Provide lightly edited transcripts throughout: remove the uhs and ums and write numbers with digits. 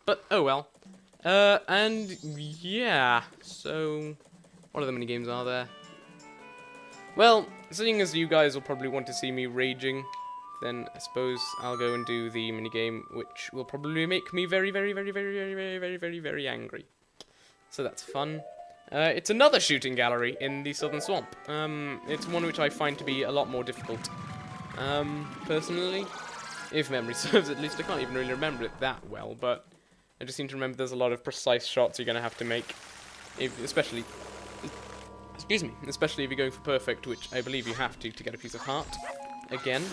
But, oh well. And yeah, so what other minigames are there? Well, seeing as you guys will probably want to see me raging, then I suppose I'll go and do the minigame, which will probably make me very, very, very, very, very, very, very, very, very angry. So that's fun. It's another shooting gallery in the Southern Swamp. It's one which I find to be a lot more difficult. Personally, if memory serves at least. I can't even really remember it that well, but I just seem to remember there's a lot of precise shots you're going to have to make, especially if you're going for perfect, which I believe you have to get a piece of heart. Again,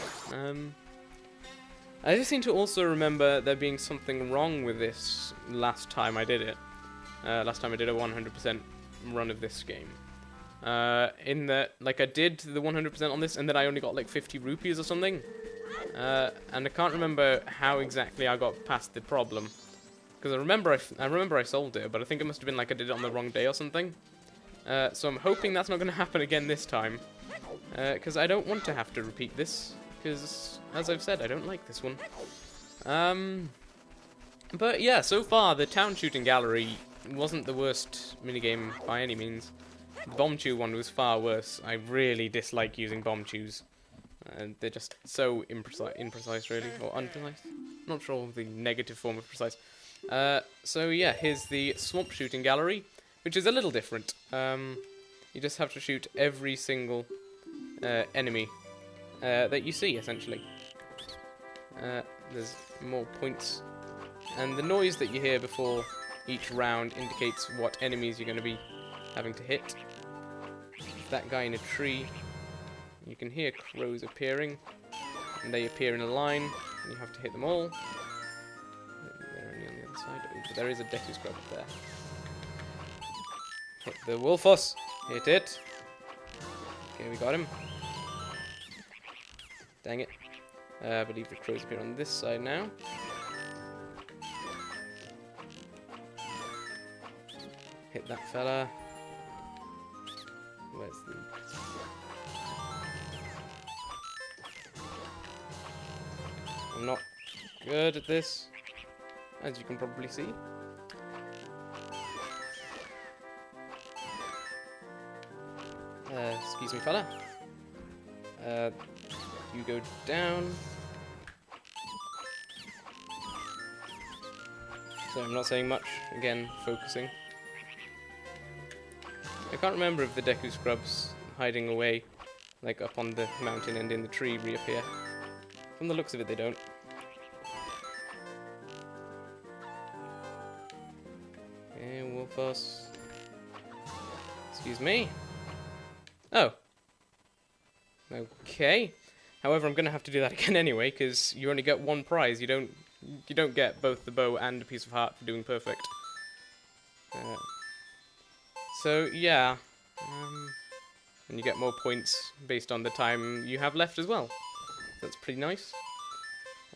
I just seem to also remember there being something wrong with this last time I did it. Last time I did a 100% run of this game. In that, like, I did the 100% on this, and then I only got like 50 rupees or something. And I can't remember how exactly I got past the problem, because I remember I solved it, but I think it must have been like I did it on the wrong day or something. So I'm hoping that's not going to happen again this time, because I don't want to have to repeat this, because, as I've said, I don't like this one. But yeah, so far the town shooting gallery wasn't the worst minigame by any means. The bomb chew one was far worse. I really dislike using bomb chews. They're just so imprecise really, or unprecise. Not sure of the negative form of precise. So yeah, here's the swamp shooting gallery, which is a little different. You just have to shoot every single enemy that you see, essentially. There's more points. And the noise that you hear before each round indicates what enemies you're going to be having to hit. That guy in a tree. You can hear crows appearing, and they appear in a line, and you have to hit them all. They're only on the other side. Oh, but there is a Deku Scrub up there. Hit the Wolfos. Hit it. Okay, we got him. Dang it. I believe the crows appear on this side now. Hit that fella. Where's the... I'm not good at this, as you can probably see. Excuse me, fella. You go down. So I'm not saying much. Again, focusing. I can't remember if the Deku Scrubs hiding away, like up on the mountain and in the tree, reappear. From the looks of it, they don't. Okay, Wolfos. Excuse me. Oh. Okay. However, I'm gonna have to do that again anyway, because you only get one prize. You don't get both the bow and a piece of heart for doing perfect. So yeah, and you get more points based on the time you have left as well. That's pretty nice.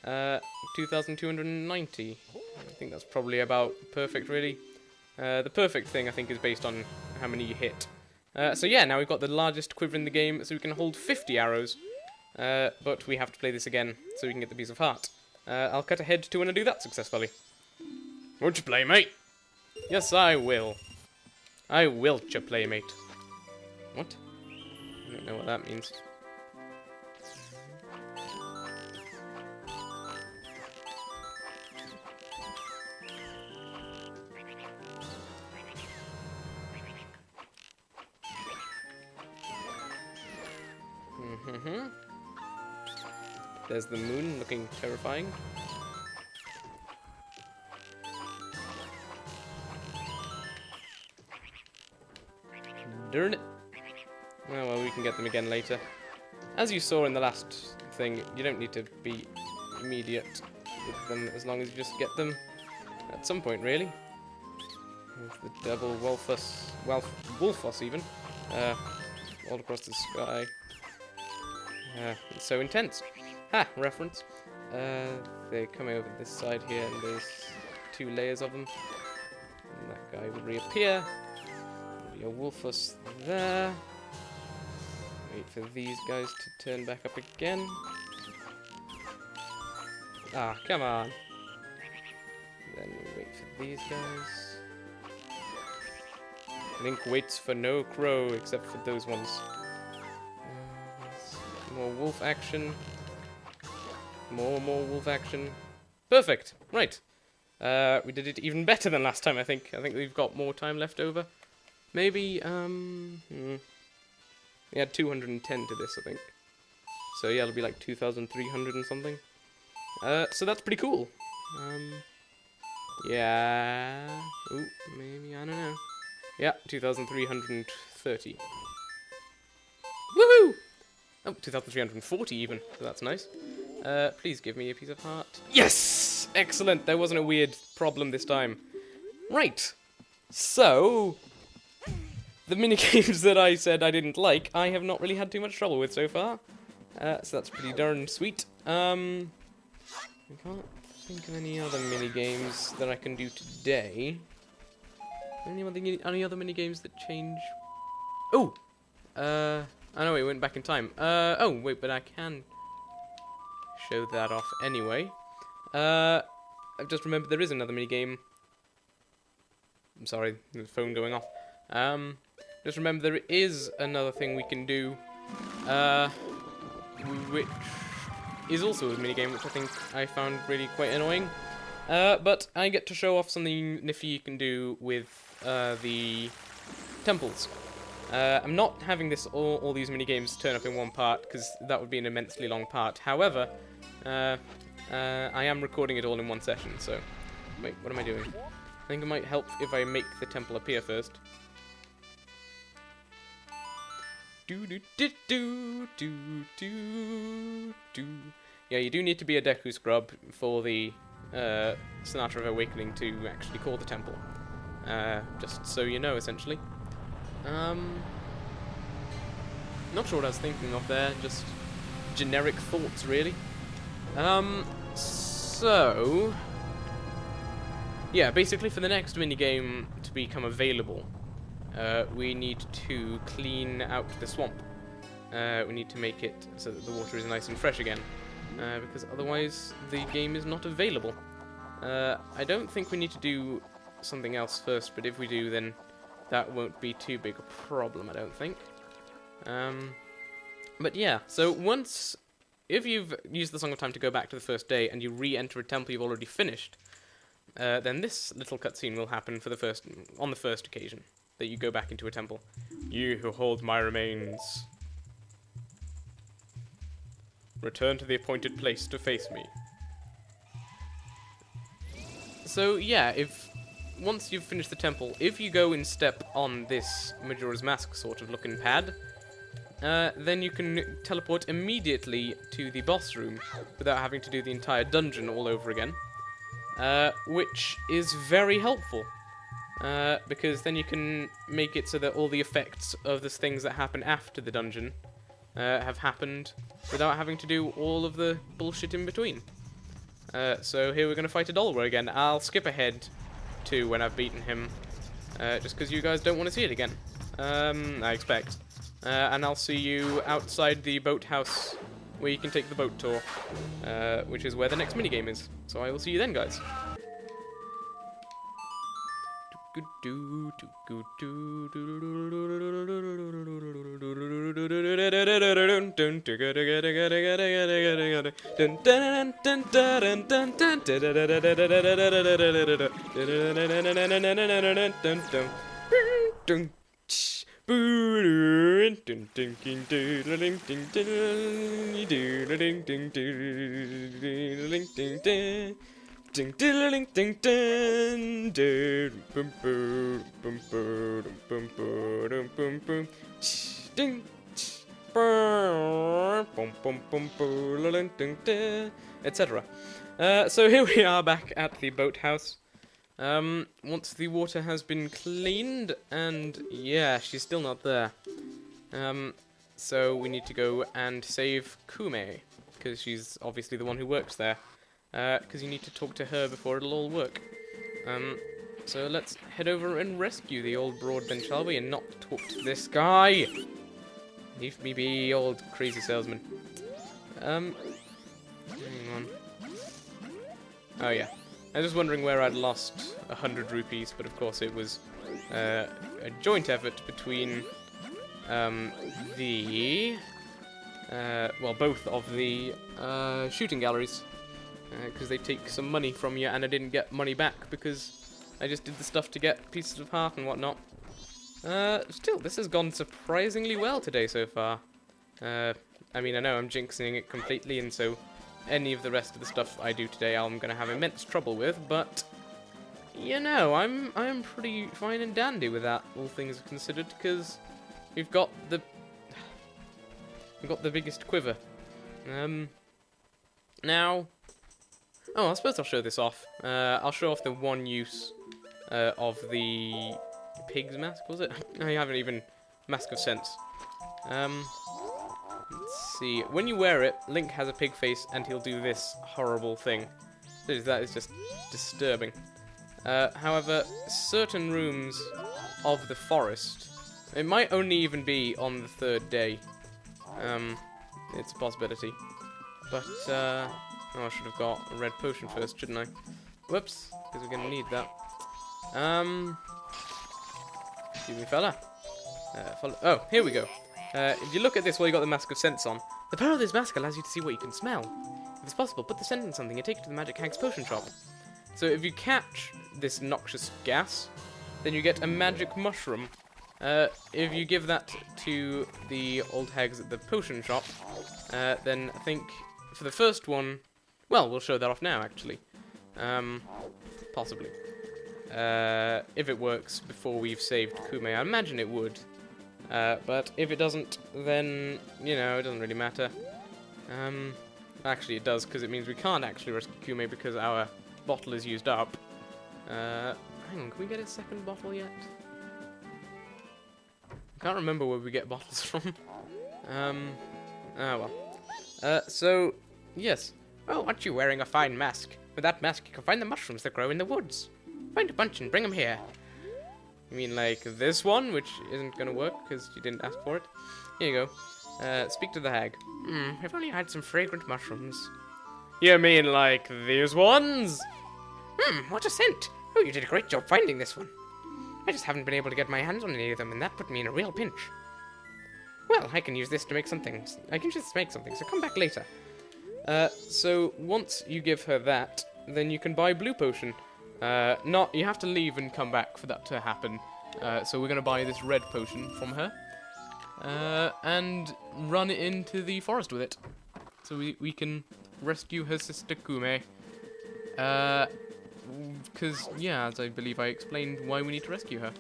2,290. I think that's probably about perfect, really. The perfect thing, I think, is based on how many you hit. So yeah, now we've got the largest quiver in the game, so we can hold 50 arrows. But we have to play this again, so we can get the piece of heart. I'll cut ahead to when I do that successfully. Won't you play, mate? Yes, I will. I will't you, playmate. What? I don't know what that means. There's the moon looking terrifying. Darn it. Oh well, we can get them again later. As you saw in the last thing, you don't need to be immediate with them as long as you just get them at some point, really. There's the double Wolfos even, all across the sky. It's so intense. Ha! Reference. They're coming over this side here, and there's 2 layers of them. And that guy will reappear. Your Wolfos there. Wait for these guys to turn back up again. Ah, come on. Then for these guys. Link waits for no crow except for those ones. More wolf action. More wolf action. Perfect. Right. We did it even better than last time, I think. I think we've got more time left over. Maybe, we had 210 to this, I think. So yeah, it'll be like 2,300 and something. So that's pretty cool. Yeah. Ooh, maybe, I don't know. Yeah, 2,330. Woohoo! Oh, 2,340 even, so that's nice. Please give me a piece of heart. Yes! Excellent! There wasn't a weird problem this time. Right. So, the minigames that I said I didn't like, I have not really had too much trouble with so far. So that's pretty darn sweet. I can't think of any other minigames that I can do today. Any other minigames that change? Oh! I know it went back in time. Oh, wait, but I can show that off anyway. I've just remembered there is another minigame. I'm sorry, the phone going off. Just remember there is another thing we can do, which is also a minigame, which I think I found really quite annoying. But I get to show off something nifty you can do with the temples. I'm not having all these minigames turn up in one part, because that would be an immensely long part. However, I am recording it all in one session, so... Wait, what am I doing? I think it might help if I make the temple appear first. Yeah, you do need to be a Deku Scrub for the Sonata of Awakening to actually call the temple. Just so you know, essentially. Not sure what I was thinking of there, just generic thoughts, really. So... yeah, basically for the next minigame to become available, we need to clean out the swamp. We need to make it so that the water is nice and fresh again, because otherwise the game is not available. I don't think we need to do something else first, but if we do, then that won't be too big a problem, I don't think. But yeah, so if you've used the Song of Time to go back to the first day and you re-enter a temple you've already finished, then this little cutscene will happen on the first occasion that you go back into a temple. You who hold my remains, return to the appointed place to face me. So yeah, once you've finished the temple, if you go and step on this Majora's Mask sort of looking pad, then you can teleport immediately to the boss room without having to do the entire dungeon all over again. Which is very helpful, because then you can make it so that all the effects of the things that happen after the dungeon have happened without having to do all of the bullshit in between. So here we're going to fight Adolwa again. I'll skip ahead to when I've beaten him, just because you guys don't want to see it again, I expect. And I'll see you outside the boathouse where you can take the boat tour, which is where the next minigame is. So I will see you then, guys. Ding ding ding ding ding boom boom boom boom boom boom boom boom ding boom boom boom boom ding ding, etc. So here we are back at the boathouse. Once the water has been cleaned, and yeah, she's still not there. So we need to go and save Koume, because she's obviously the one who works there. Because you need to talk to her before it'll all work. So let's head over and rescue the old broadbent, shall we? And not talk to this guy! Leave me be, old crazy salesman. Hang on. Oh yeah. I was just wondering where I'd lost 100 rupees, but of course it was a joint effort between both of the shooting galleries, because they take some money from you, and I didn't get money back because I just did the stuff to get pieces of heart and whatnot. Still, this has gone surprisingly well today so far. I mean, I know I'm jinxing it completely, and so any of the rest of the stuff I do today I'm going to have immense trouble with, but, you know, I'm pretty fine and dandy with that, all things considered, because we've got the biggest quiver. Now, I suppose I'll show this off. I'll show off the one use of the pig's mask, was it? I haven't even... Mask of Sense. Let's see. When you wear it, Link has a pig face, and he'll do this horrible thing. That is just disturbing. However, certain rooms of the forest, it might only even be on the 3rd day. It's a possibility. But, I should have got a red potion first, shouldn't I? Whoops, because we're going to need that. Excuse me, fella. Oh, here we go. If you look at this while you got the Mask of Sense on, the power of this mask allows you to see what you can smell. If it's possible, put the scent in something and take it to the Magic Hag's potion shop. So if you catch this noxious gas, then you get a magic mushroom. If you give that to the old hags at the potion shop, then I think for the first one, well, we'll show that off now, actually. Possibly. If it works before we've saved Koume, I imagine it would. But if it doesn't, then, you know, it doesn't really matter. Actually, it does, because it means we can't actually rescue Koume because our bottle is used up. Hang on, can we get a second bottle yet? I can't remember where we get bottles from. So, yes. Oh, aren't you wearing a fine mask? With that mask, you can find the mushrooms that grow in the woods. Find a bunch and bring them here. You mean like this one, which isn't going to work because you didn't ask for it? Here you go. Speak to the hag. If only I had some fragrant mushrooms. You mean like these ones? What a scent. Oh, you did a great job finding this one. I just haven't been able to get my hands on any of them, and that put me in a real pinch. Well, I can use this to make something. I can just make something, so come back later. So once you give her that, then you can buy blue potion. You have to leave and come back for that to happen. So we're going to buy this red potion from her. And run it into the forest with it. So we can rescue her sister Koume. Because, yeah, as I believe I explained why we need to rescue her.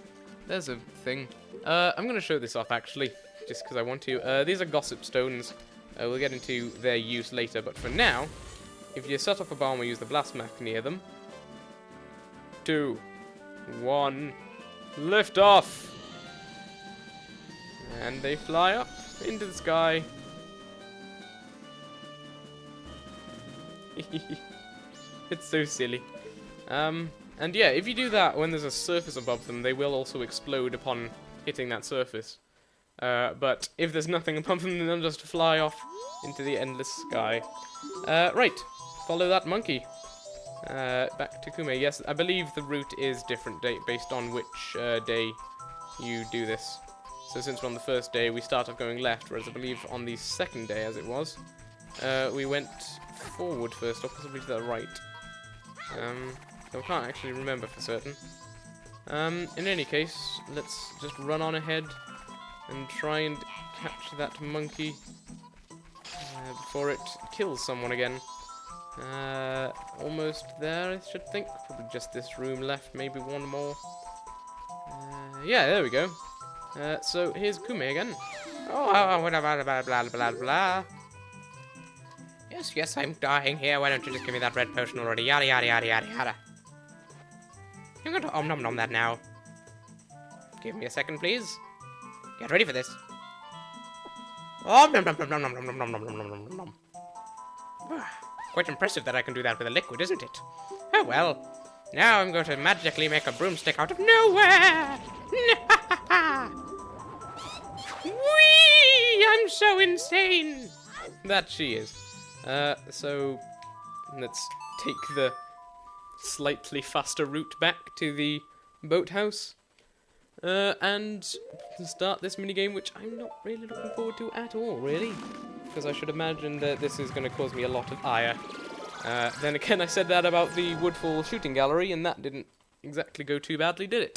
There's a thing. I'm going to show this off, actually, just because I want to. These are gossip stones. We'll get into their use later, but for now, if you set off a bomb or use the blast smack near them, 2, 1, lift off! And they fly up into the sky. It's so silly. And yeah, if you do that when there's a surface above them, they will also explode upon hitting that surface. But if there's nothing above them, then they'll just fly off into the endless sky. Right, follow that monkey. Back to Koume. Yes, I believe the route is different based on which day you do this. So since we're on the first day, we start off going left, whereas I believe on the second day, as it was, we went forward first, or possibly to the right. So I can't actually remember for certain. In any case, let's just run on ahead and try and catch that monkey before it kills someone again. Almost there, I should think. Probably just this room left, maybe one more. Yeah, there we go. So here's Koume again. Oh, blah, blah, blah, blah, blah. Yes, I'm dying here. Why don't you just give me that red potion already? Yada, yada, yada, yada, yada. I'm going to om-nom-nom that now. Give me a second, please. Get ready for this. Om-nom-nom-nom-nom-nom-nom-nom-nom-nom-nom-nom. Quite impressive that I can do that with a liquid, isn't it? Oh, well. Now I'm going to magically make a broomstick out of nowhere! Whee! I'm so insane! That she is. So, let's take the slightly faster route back to the boathouse. And start this minigame, which I'm not really looking forward to at all, really. Because I should imagine that this is going to cause me a lot of ire. Then again, I said that about the Woodfall shooting gallery, and that didn't exactly go too badly, did it?